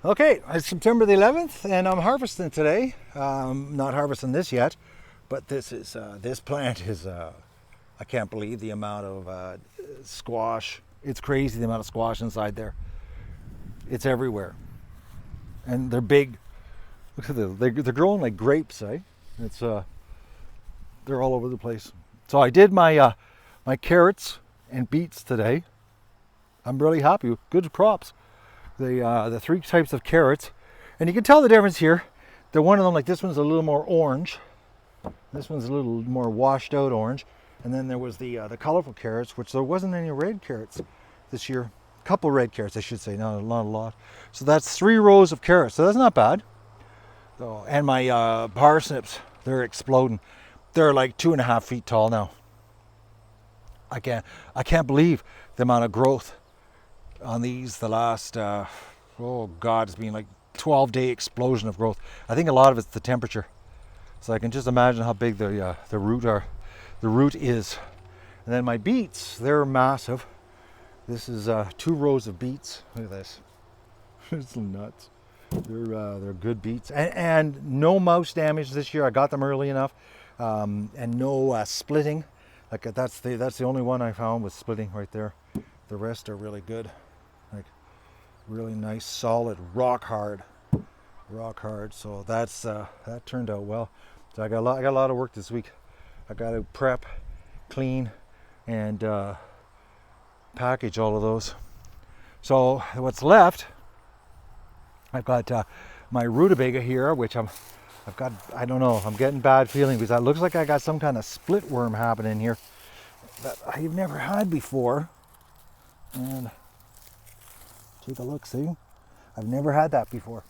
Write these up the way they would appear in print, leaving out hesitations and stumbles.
Okay, it's September the 11th and I'm harvesting today. Not harvesting this yet, but this plant is, I can't believe the amount of squash. It's crazy the amount of squash inside there. It's everywhere. And they're big. Look at them, they're growing like grapes, eh? It's, they're all over the place. So I did my, my carrots and beets today. I'm really happy, good crops. The three types of carrots, and you can tell the difference here. The one of them, like this one's a little more orange, this one's a little more washed out orange, and then there was the colorful carrots, which there wasn't any red carrots this year. A couple red carrots, I should say, not a lot. So that's 3 rows of carrots, so that's not bad. So, and my parsnips, they're exploding. They're like 2.5 feet tall now. I can't believe the amount of growth on these. The last oh god, it's been like 12-day explosion of growth. I think a lot of it's the temperature, so I can just imagine how big the root is. And then my beets, they're massive. This is 2 rows of beets. Look at this. It's nuts. They're good beets, and no mouse damage this year. I got them early enough, and no splitting. Like that's the only one I found was splitting right there. The rest are really good. Like really nice, solid, rock hard. So that's that turned out well. So I got a lot of work this week. I got to prep, clean, and package all of those. So what's left? I've got my rutabaga here, which I've got. I don't know. I'm getting bad feeling because it looks like I got some kind of split worm happening here that I've never had before. And take a look, see? I've never had that before.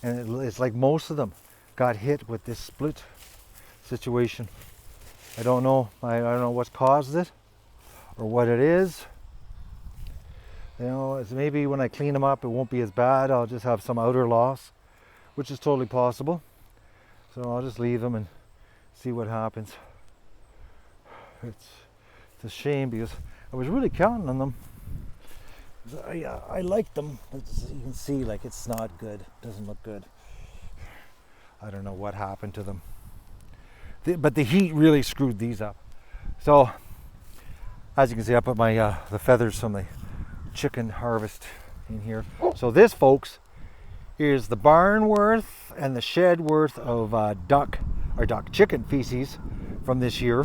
And it's like most of them got hit with this split situation. I don't know. I don't know what's caused it or what it is. You know, it's maybe when I clean them up, it won't be as bad. I'll just have some outer loss, which is totally possible. So I'll just leave them and see what happens. It's a shame because I was really counting on them. I like them, but you can see like it's not good. It doesn't look good. I don't know what happened to them. But the heat really screwed these up. So as you can see, I put my the feathers from the chicken harvest in here. So this, folks, is the barn worth and the shed worth of chicken feces from this year.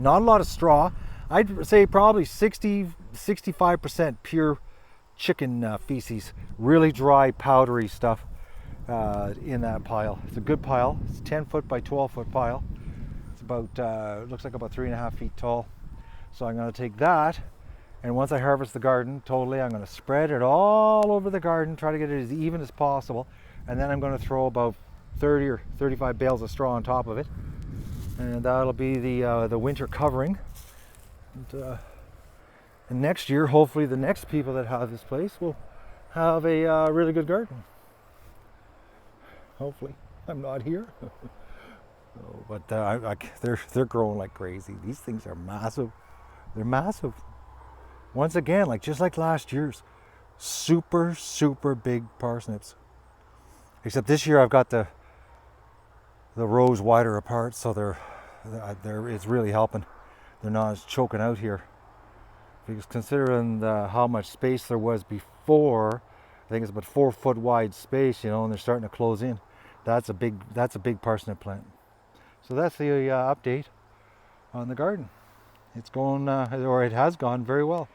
Not a lot of straw. I'd say probably 65% pure chicken feces. Really dry, powdery stuff in that pile. It's a good pile. It's a 10 foot by 12 foot pile. It's about looks like about 3.5 feet tall. So I'm going to take that, and once I harvest the garden totally, I'm going to spread it all over the garden, try to get it as even as possible, and then I'm going to throw about 30 or 35 bales of straw on top of it, and that'll be the winter covering. And next year, hopefully, the next people that have this place will have a really good garden. Hopefully, I'm not here, but they're growing like crazy. These things are massive. They're massive. Once again, like just like last year's, super big parsnips. Except this year I've got the rows wider apart, so it's really helping. They're not as choking out here. Because considering how much space there was before, I think it's about 4 foot wide space, you know, and they're starting to close in. That's a big parsnip plant. So that's the update on the garden. It's going, or it has gone very well.